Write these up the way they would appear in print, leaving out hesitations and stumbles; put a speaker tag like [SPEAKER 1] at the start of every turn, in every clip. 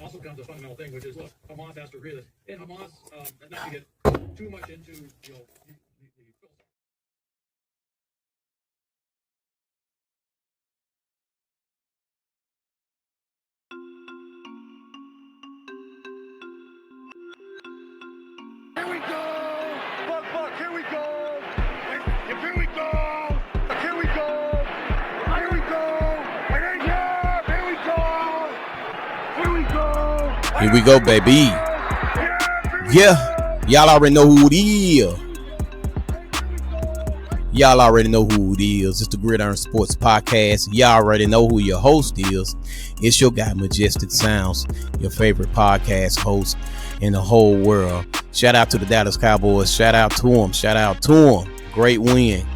[SPEAKER 1] also comes a fundamental thing, which is, look, Hamas has to realize, and Hamas, not to get too much into, the
[SPEAKER 2] Here we go! Buck, here we go! Here we go! Here we go! Here we go! Here we go! Here we go!
[SPEAKER 3] Here we go, baby. Yeah, y'all already know who it is. Y'all already know who it is. It's the Gridiron Sports Podcast. Y'all already know who your host is. It's your guy, Majestic Sounds, your favorite podcast host in the whole world. Shout out to the Dallas Cowboys. Shout out to them. Shout out to them. Great win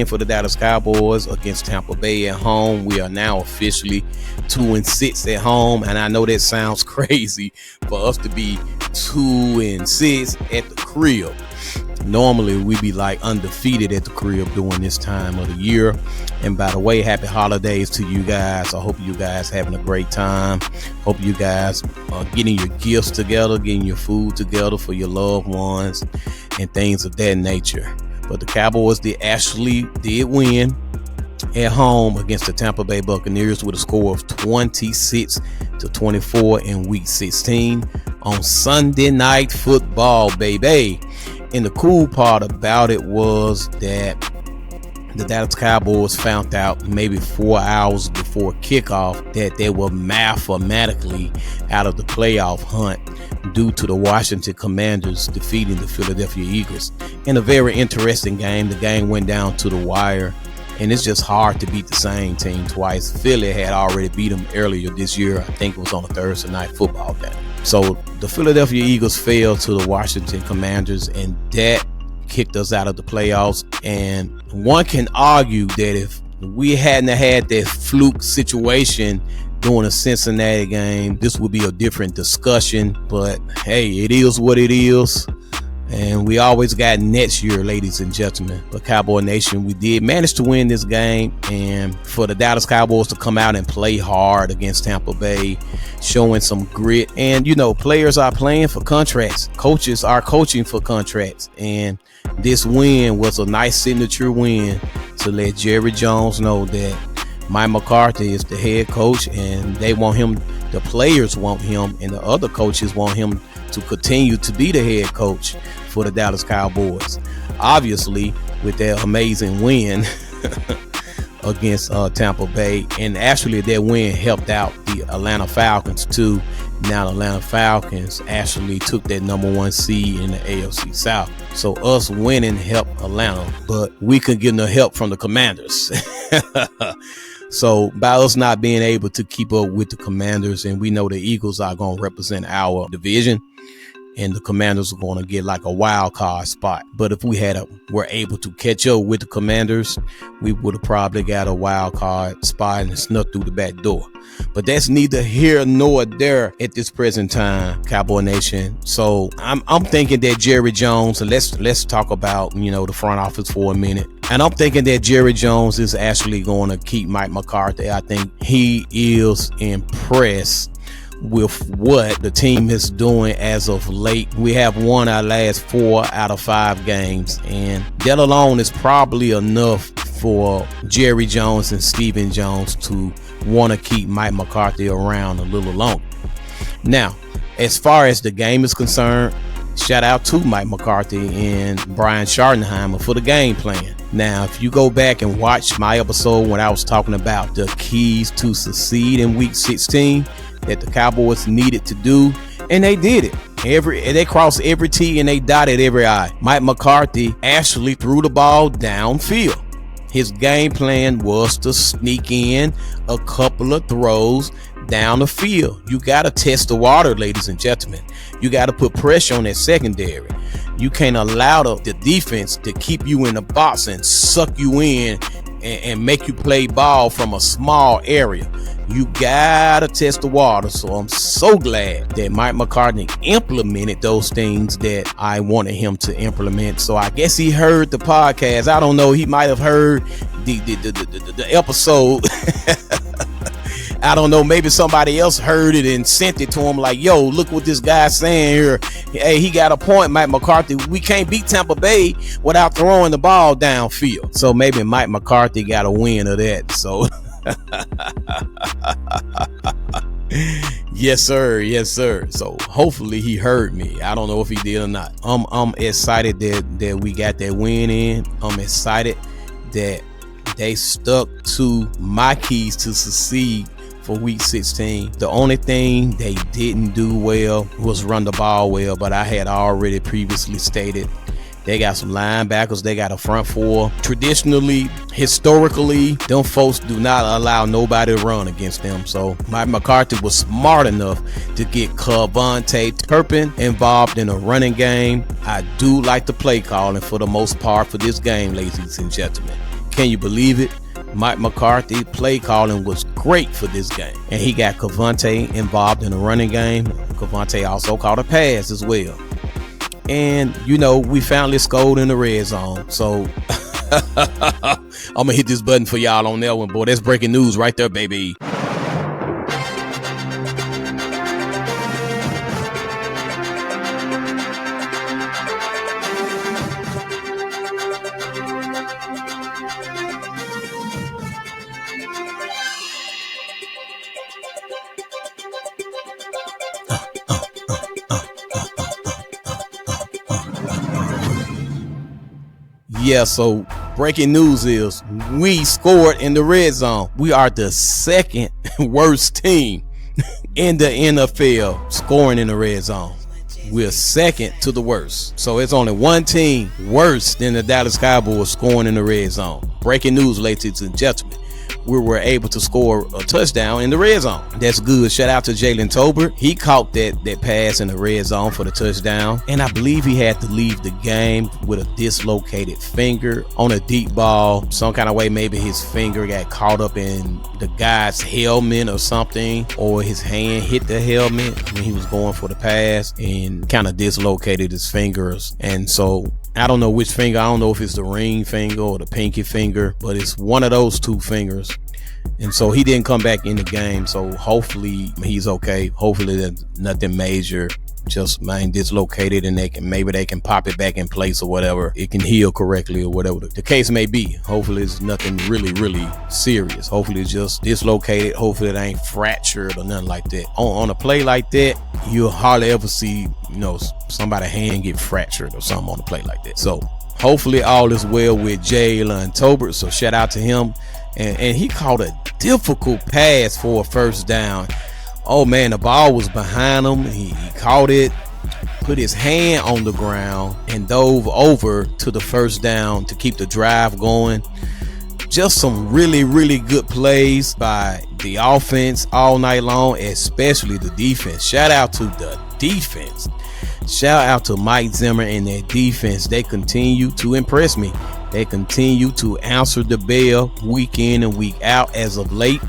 [SPEAKER 3] for the Dallas Cowboys against Tampa Bay at home. We are now officially 2-6 at home, and I know that sounds crazy for us to be 2-6 at the crib. Normally we be like undefeated at the crib during this time of the year. And by the way, happy holidays to you guys. I hope you guys having a great time. Hope you guys are getting your gifts together, getting your food together for your loved ones and things of that nature. But the Cowboys did win at home against the Tampa Bay Buccaneers with a score of 26-24 in week 16 on Sunday Night Football, baby. And the cool part about it was that the Dallas Cowboys found out maybe 4 hours before kickoff that they were mathematically out of the playoff hunt due to the Washington Commanders defeating the Philadelphia Eagles. In a very interesting game, the game went down to the wire, and it's just hard to beat the same team twice. Philly had already beat them earlier this year. I think it was on a Thursday night football game. So the Philadelphia Eagles fell to the Washington Commanders, and that kicked us out of the playoffs. And one can argue that if we hadn't had that fluke situation during the Cincinnati game, this would be a different discussion. But hey, it is what it is. And we always got next year, ladies and gentlemen. But Cowboy Nation, we did manage to win this game. And for the Dallas Cowboys to come out and play hard against Tampa Bay, showing some grit. And, you know, players are playing for contracts. Coaches are coaching for contracts. And this win was a nice signature win to let Jerry Jones know that Mike McCarthy is the head coach, and they want him, the players want him, and the other coaches want him to continue to be the head coach for the Dallas Cowboys. Obviously, with that amazing win against Tampa Bay, and actually that win helped out the Atlanta Falcons too. Now the Atlanta Falcons actually took that #1 seed in the AFC South. So us winning helped Atlanta, but we couldn't get no help from the Commanders. So by us not being able to keep up with the Commanders, and we know the Eagles are going to represent our division, and the Commanders are going to get like a wild card spot. But if we were able to catch up with the Commanders, we would have probably got a wild card spot and snuck through the back door. But that's neither here nor there at this present time, Cowboy Nation. So I'm thinking that Jerry Jones, and let's talk about, you know, the front office for a minute. And I'm thinking that Jerry Jones is actually going to keep Mike McCarthy. I think he is impressed with what the team is doing as of late. We have won our last 4 out of 5 games, and that alone is probably enough for Jerry Jones and Stephen Jones to want to keep Mike McCarthy around a little longer. Now, as far as the game is concerned, shout out to Mike McCarthy and Brian Schottenheimer for the game plan. Now, if you go back and watch my episode when I was talking about the keys to succeed in week 16 that the Cowboys needed to do, and they did it. They crossed every T and they dotted every I. Mike McCarthy actually threw the ball downfield. His game plan was to sneak in a couple of throws down the field. You got to test the water, ladies and gentlemen. You got to put pressure on that secondary. You can't allow the defense to keep you in the box and suck you in and make you play ball from a small area. You gotta test the water. So I'm so glad that Mike McCarthy implemented those things that I wanted him to implement. So I guess he heard the podcast. I don't know. He might have heard the episode I don't know, maybe somebody else heard it and sent it to him like, yo, look what this guy's saying here. Hey, he got a point, Mike McCarthy. We can't beat Tampa Bay without throwing the ball downfield. So maybe Mike McCarthy got a win of that. So yes sir. So hopefully he heard me. I don't know if he did or not. I'm excited that we got that win in. I'm excited that they stuck to my keys to succeed for week 16. The only thing they didn't do well was run the ball well, but I had already previously stated they got some linebackers, they got a front four. Traditionally, historically, them folks do not allow nobody to run against them. So Mike McCarthy was smart enough to get Cavante Turpin involved in a running game. I do like the play calling for the most part for this game, ladies and gentlemen. Can you believe it? Mike McCarthy play calling was great for this game. And he got Cavante involved in the running game. Cavante also caught a pass as well. And, you know, we finally scored in the red zone. So I'm going to hit this button for y'all on that one, boy. That's breaking news right there, baby. Yeah, so breaking news is we scored in the red zone. We are the second worst team in the NFL scoring in the red zone. We're second to the worst. So it's only one team worse than the Dallas Cowboys scoring in the red zone. Breaking news, ladies and gentlemen. We were able to score a touchdown in the red zone. That's good. Shout out to Jalen Tolbert. He caught that pass in the red zone for the touchdown. And I believe he had to leave the game with a dislocated finger on a deep ball. Some kind of way, maybe his finger got caught up in the guy's helmet or something, or his hand hit the helmet when he was going for the pass and kind of dislocated his fingers. And so I don't know which finger. I don't know if it's the ring finger or the pinky finger, but it's one of those two fingers. And so he didn't come back in the game. So hopefully he's okay. Hopefully there's nothing major, just dislocated, and maybe they can pop it back in place or whatever. It can heal correctly or whatever the case may be. Hopefully it's nothing really serious. Hopefully it's just dislocated. Hopefully it ain't fractured or nothing like that. On a play like that, you'll hardly ever see, somebody's hand get fractured or something on a play like that. So hopefully all is well with Jalen Tolbert. So shout out to him. And he caught a difficult pass for a first down. Oh man, the ball was behind him. He caught it, put his hand on the ground, and dove over to the first down to keep the drive going. Just some really good plays by the offense all night long, especially the defense. Shout out to the defense. Shout out to Mike Zimmer and their defense. They continue to impress me. They continue to answer the bell week in and week out as of late.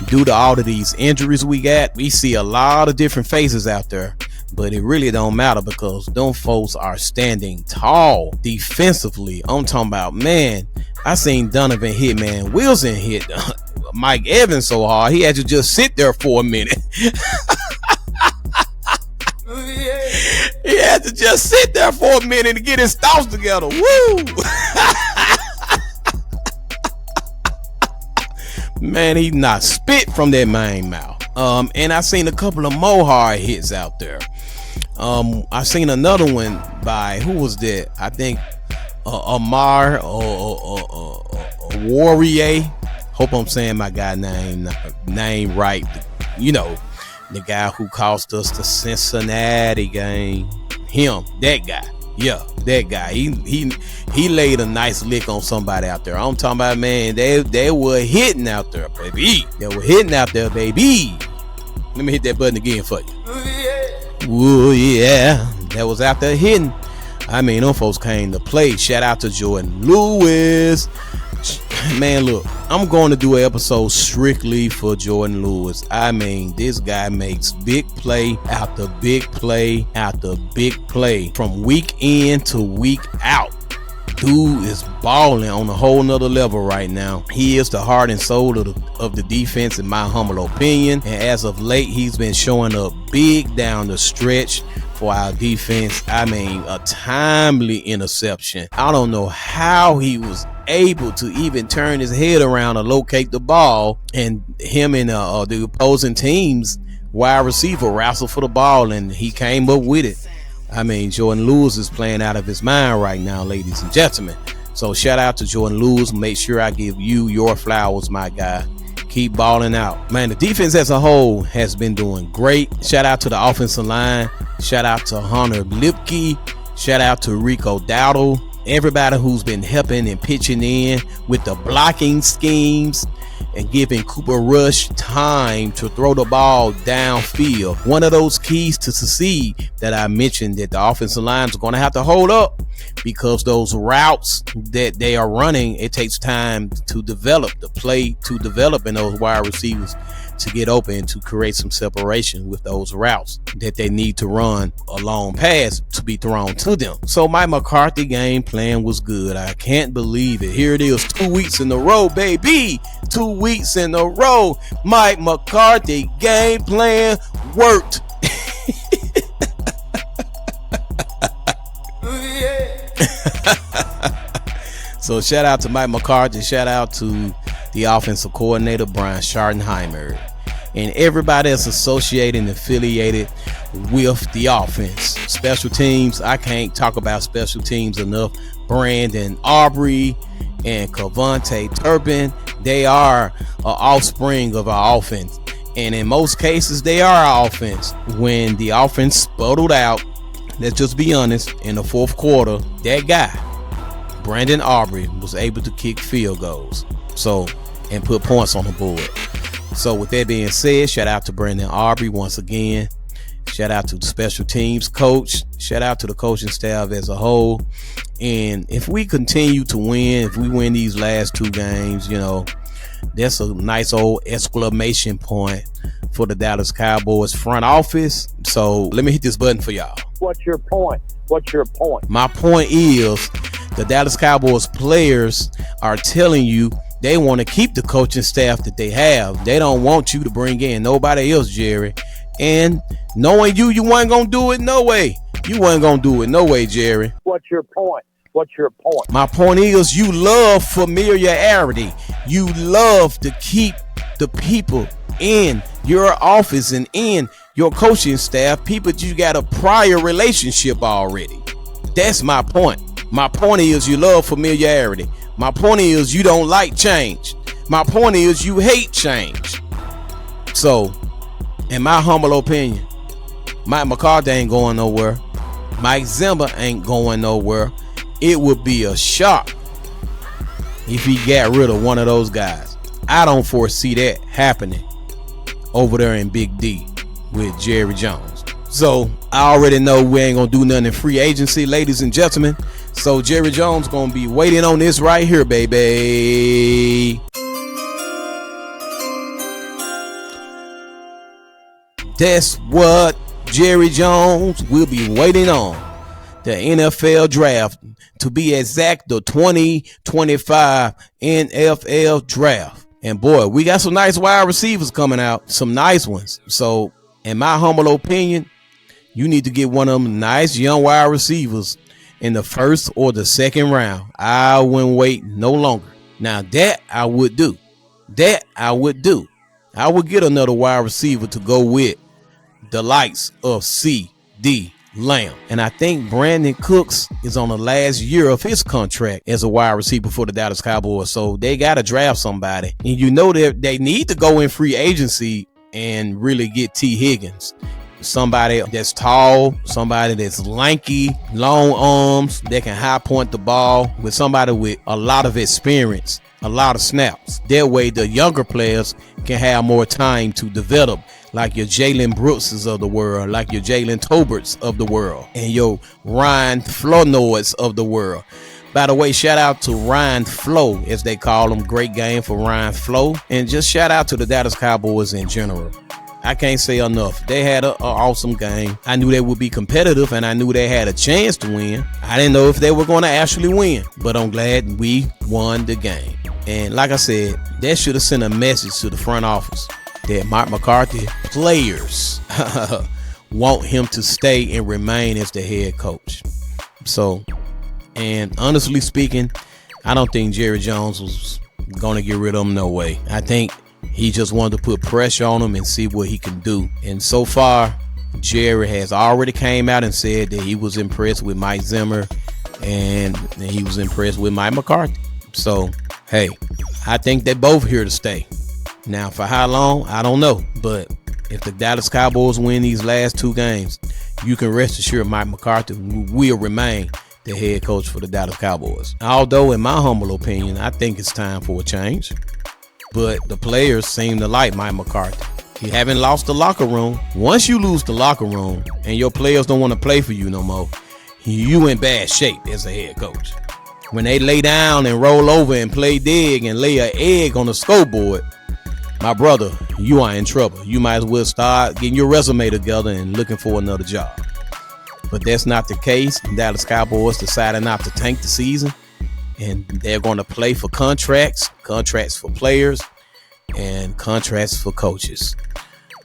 [SPEAKER 3] Due to all of these injuries we got, we see a lot of different faces out there, but it really don't matter because them folks are standing tall defensively. I'm talking about, man, I seen Donovan hit, man. Wilson hit Mike Evans so hard, he had to just sit there for a minute. He had to just sit there for a minute to get his thoughts together. Woo! Man, he not spit from that main mouth. And I seen a couple of more hard hits out there. I seen another one by, who was that? I think Amar or Warrior. Hope I'm saying my guy name right. The guy who cost us the Cincinnati game. Him, that guy. Yeah, that guy. He laid a nice lick on somebody out there. I'm talking about, man, they were hitting out there, baby. They were hitting out there, baby. Let me hit that button again for you. Ooh, yeah. That was out there hitting. I mean, them folks came to play. Shout out to Jordan Lewis. Man, look, I'm going to do an episode strictly for Jordan Lewis. I mean, this guy makes big play after big play after big play from week in to week out. Dude is balling on a whole nother level right now. He is the heart and soul of the defense, in my humble opinion. And as of late, he's been showing up big down the stretch for our defense. I mean, a timely interception. I don't know how he was able to even turn his head around and locate the ball, and him and the opposing team's wide receiver wrestled for the ball, and he came up with it. I mean, Jordan Lewis is playing out of his mind right now, ladies and gentlemen. So shout out to Jordan Lewis. Make sure I give you your flowers, my guy. Keep balling out. Man, the defense as a whole has been doing great. Shout out to the offensive line. Shout out to Hunter Lipke. Shout out to Rico Dowdle. Everybody who's been helping and pitching in with the blocking schemes and giving Cooper Rush time to throw the ball downfield. One of those keys to succeed that I mentioned, that the offensive lines are going to have to hold up, because those routes that they are running, it takes time to develop, the play to develop, and those wide receivers to get open, to create some separation with those routes that they need to run a long pass to be thrown to them. So my McCarthy game plan was good. I can't believe it. Here it is, 2 weeks in a row, baby. 2 weeks in a row. Mike McCarthy game plan worked. So shout out to Mike McCarthy. Shout out to the offensive coordinator, Brian Schottenheimer, and everybody that's associated and affiliated with the offense. Special teams, I can't talk about special teams enough. Brandon Aubrey and Cavante Turpin, they are an offspring of our offense. And in most cases, they are our offense. When the offense sputtered out, let's just be honest, in the fourth quarter, that guy, Brandon Aubrey, was able to kick field goals. So, and put points on the board. So with that being said, shout out to Brandon Aubrey once again. Shout out to the special teams coach. Shout out to the coaching staff as a whole. And if we continue to win, if we win these last 2 games, you know, that's a nice old exclamation point for the Dallas Cowboys front office. So let me hit this button for y'all.
[SPEAKER 2] What's your point? What's your point?
[SPEAKER 3] My point is, the Dallas Cowboys players are telling you they want to keep the coaching staff that they have. They don't want you to bring in nobody else, Jerry. And knowing you weren't going to do it no way. You weren't going to do it no way, Jerry.
[SPEAKER 2] What's your point? What's your point?
[SPEAKER 3] My point is, you love familiarity. You love to keep the people in your office and in your coaching staff, people that you got a prior relationship already. That's my point. My point is, you love familiarity. My point is, you don't like change. My point is, you hate change. So, in my humble opinion, Mike McCarthy ain't going nowhere. Mike Zimmer ain't going nowhere. It would be a shock if he got rid of one of those guys. I don't foresee that happening over there in Big D with Jerry Jones. So, I already know we ain't going to do nothing in free agency, ladies and gentlemen. So Jerry Jones gonna be waiting on this right here, baby. That's what Jerry Jones will be waiting on. The NFL draft, to be exact, the 2025 NFL draft. And boy, we got some nice wide receivers coming out, some nice ones. So in my humble opinion, you need to get one of them nice young wide receivers in the first or the second round. I wouldn't wait no longer. Now that I would do. I would get another wide receiver to go with the likes of C.D. Lamb. And I think Brandon Cooks is on the last year of his contract as a wide receiver for the Dallas Cowboys. So they got to draft somebody. And you know that they need to go in free agency and really get T. Higgins. Somebody that's tall, somebody that's lanky, long arms, that can high point the ball, with somebody with a lot of experience, a lot of snaps. That way the younger players can have more time to develop, like your Jalen Brookses of the world, like your Jalen Toberts of the world, and your Ryan Flournoys of the world. By the way, shout out to Ryan Flo, as they call him. Great game for Ryan Flo. And just shout out to the Dallas Cowboys in general. I can't say enough. They had an awesome game. I knew they would be competitive, and I knew they had a chance to win. I didn't know if they were going to actually win, but I'm glad we won the game. And like I said, that should have sent a message to the front office that Mike McCarthy players want him to stay and remain as the head coach. So, and honestly speaking, I don't think Jerry Jones was going to get rid of him no way. I think he just wanted to put pressure on him and see what he can do. And so far, Jerry has already came out and said that he was impressed with Mike Zimmer and he was impressed with Mike McCarthy. So, hey, I think they're both here to stay. Now, for how long, I don't know. But if the Dallas Cowboys win these last 2 games, you can rest assured Mike McCarthy will remain the head coach for the Dallas Cowboys. Although, in my humble opinion, I think it's time for a change. But the players seem to like Mike McCarthy. He haven't lost the locker room. Once you lose the locker room and your players don't want to play for you no more, you in bad shape as a head coach. When they lay down and roll over and play dig and lay an egg on the scoreboard, my brother, you are in trouble. You might as well start getting your resume together and looking for another job. But that's not the case. The Dallas Cowboys decided not to tank the season, and they're going to play for contracts for players, and contracts for coaches.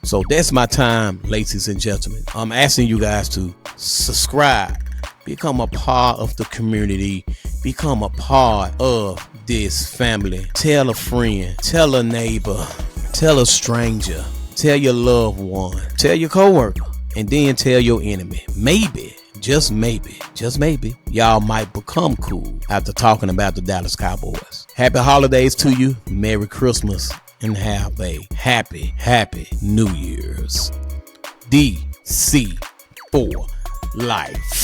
[SPEAKER 3] So that's my time, ladies and gentlemen. I'm asking you guys to subscribe, become a part of the community, become a part of this family. Tell a friend, tell a neighbor, tell a stranger, tell your loved one, tell your coworker, and then tell your enemy. Maybe, just maybe, y'all might become cool after talking about the Dallas Cowboys. Happy holidays to you. Merry Christmas and have a happy New Year's. DC for life.